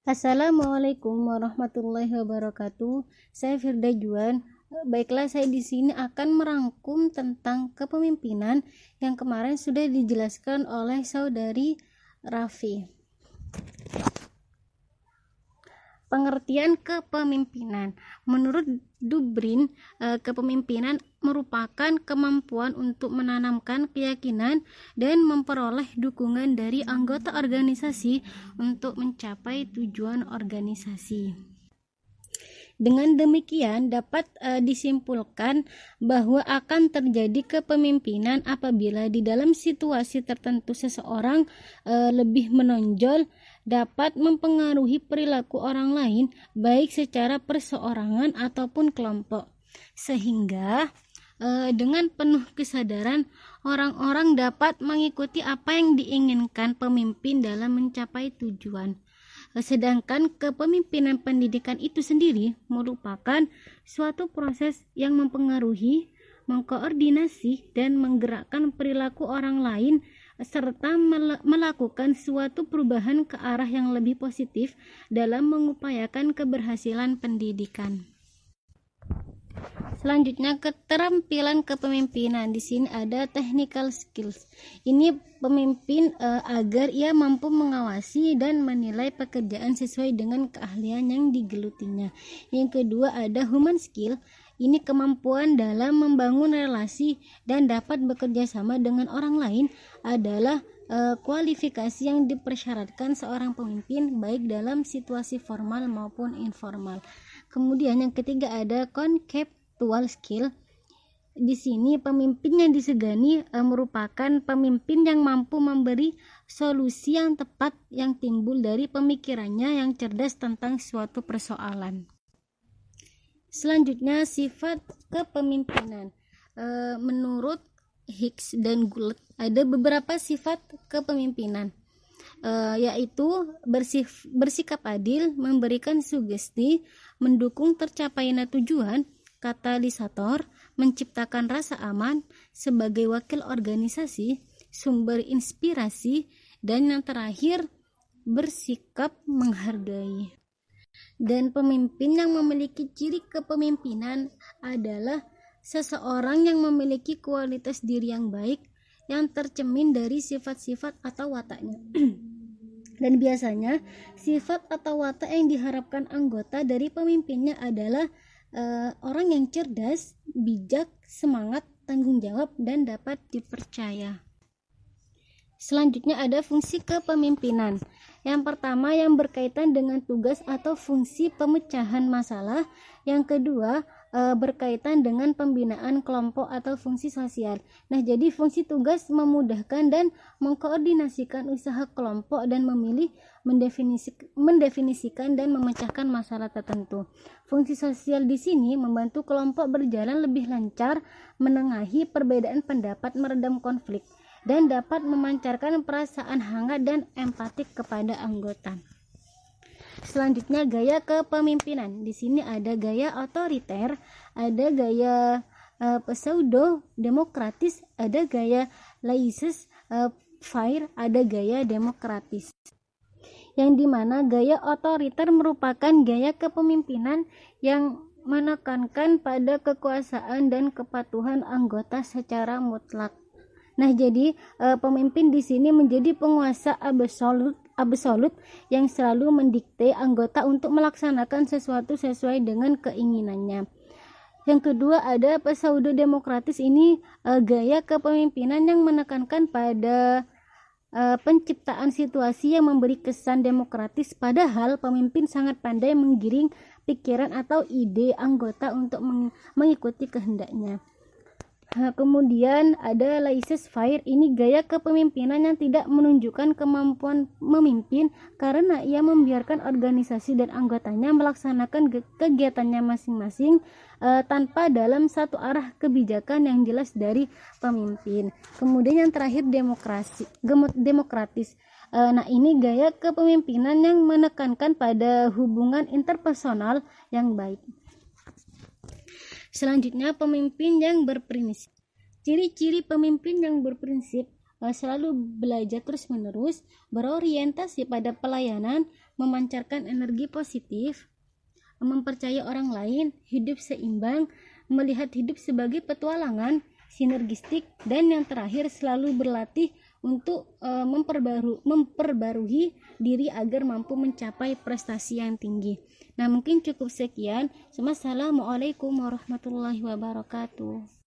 Assalamualaikum warahmatullahi wabarakatuh. Saya Firda Juan. Baiklah, saya di sini akan merangkum tentang kepemimpinan yang kemarin sudah dijelaskan oleh saudari Raffi. Pengertian kepemimpinan. Menurut Dubrin, kepemimpinan merupakan kemampuan untuk menanamkan keyakinan dan memperoleh dukungan dari anggota organisasi untuk mencapai tujuan organisasi. Dengan demikian dapat disimpulkan bahwa akan terjadi kepemimpinan apabila di dalam situasi tertentu seseorang lebih menonjol, dapat mempengaruhi perilaku orang lain baik secara perseorangan ataupun kelompok, sehingga dengan penuh kesadaran orang-orang dapat mengikuti apa yang diinginkan pemimpin dalam mencapai tujuan. Sedangkan kepemimpinan pendidikan itu sendiri merupakan suatu proses yang mempengaruhi, mengkoordinasi, dan menggerakkan perilaku orang lain serta melakukan suatu perubahan ke arah yang lebih positif dalam mengupayakan keberhasilan pendidikan. Selanjutnya, keterampilan kepemimpinan. Di sini ada technical skills. Ini pemimpin agar ia mampu mengawasi dan menilai pekerjaan sesuai dengan keahlian yang digelutinya. Yang kedua ada human skill. Ini kemampuan dalam membangun relasi dan dapat bekerja sama dengan orang lain adalah kualifikasi yang dipersyaratkan seorang pemimpin baik dalam situasi formal maupun informal. Kemudian yang ketiga ada conceptual skill. Di sini pemimpin yang disegani merupakan pemimpin yang mampu memberi solusi yang tepat yang timbul dari pemikirannya yang cerdas tentang suatu persoalan. Selanjutnya, sifat kepemimpinan. Menurut Hicks dan Gould ada beberapa sifat kepemimpinan, yaitu bersikap adil, memberikan sugesti, mendukung tercapainya tujuan, katalisator, menciptakan rasa aman, sebagai wakil organisasi, sumber inspirasi, dan yang terakhir bersikap menghargai. Dan pemimpin yang memiliki ciri kepemimpinan adalah seseorang yang memiliki kualitas diri yang baik yang tercermin dari sifat-sifat atau wataknya. Dan biasanya sifat atau watak yang diharapkan anggota dari pemimpinnya adalah orang yang cerdas, bijak, semangat, tanggung jawab, dan dapat dipercaya. Selanjutnya ada fungsi kepemimpinan. Yang pertama yang berkaitan dengan tugas atau fungsi pemecahan masalah. Yang kedua berkaitan dengan pembinaan kelompok atau fungsi sosial. Nah, jadi fungsi tugas memudahkan dan mengkoordinasikan usaha kelompok dan mendefinisikan dan memecahkan masalah tertentu. Fungsi sosial di sini membantu kelompok berjalan lebih lancar, menengahi perbedaan pendapat, meredam konflik, dan dapat memancarkan perasaan hangat dan empatik kepada anggota. Selanjutnya gaya kepemimpinan. Di sini ada gaya otoriter, ada gaya pseudo demokratis, ada gaya laissez-faire, ada gaya demokratis. Yang dimana gaya otoriter merupakan gaya kepemimpinan yang menekankan pada kekuasaan dan kepatuhan anggota secara mutlak. Nah, jadi pemimpin di sini menjadi penguasa absolut yang selalu mendikte anggota untuk melaksanakan sesuatu sesuai dengan keinginannya. Yang kedua ada pseudo demokratis. Ini gaya kepemimpinan yang menekankan pada penciptaan situasi yang memberi kesan demokratis, padahal pemimpin sangat pandai menggiring pikiran atau ide anggota untuk mengikuti kehendaknya. Kemudian ada laissez-faire. Ini gaya kepemimpinan yang tidak menunjukkan kemampuan memimpin karena ia membiarkan organisasi dan anggotanya melaksanakan kegiatannya masing-masing tanpa dalam satu arah kebijakan yang jelas dari pemimpin. Kemudian yang terakhir demokratis. Nah, ini gaya kepemimpinan yang menekankan pada hubungan interpersonal yang baik. Selanjutnya, pemimpin yang berprinsip. Ciri-ciri pemimpin yang berprinsip selalu belajar terus-menerus, berorientasi pada pelayanan, memancarkan energi positif, mempercayai orang lain, hidup seimbang, melihat hidup sebagai petualangan, sinergistik, dan yang terakhir selalu berlatih untuk memperbarui diri agar mampu mencapai prestasi yang tinggi. Nah, mungkin cukup sekian. Assalamualaikum warahmatullahi wabarakatuh.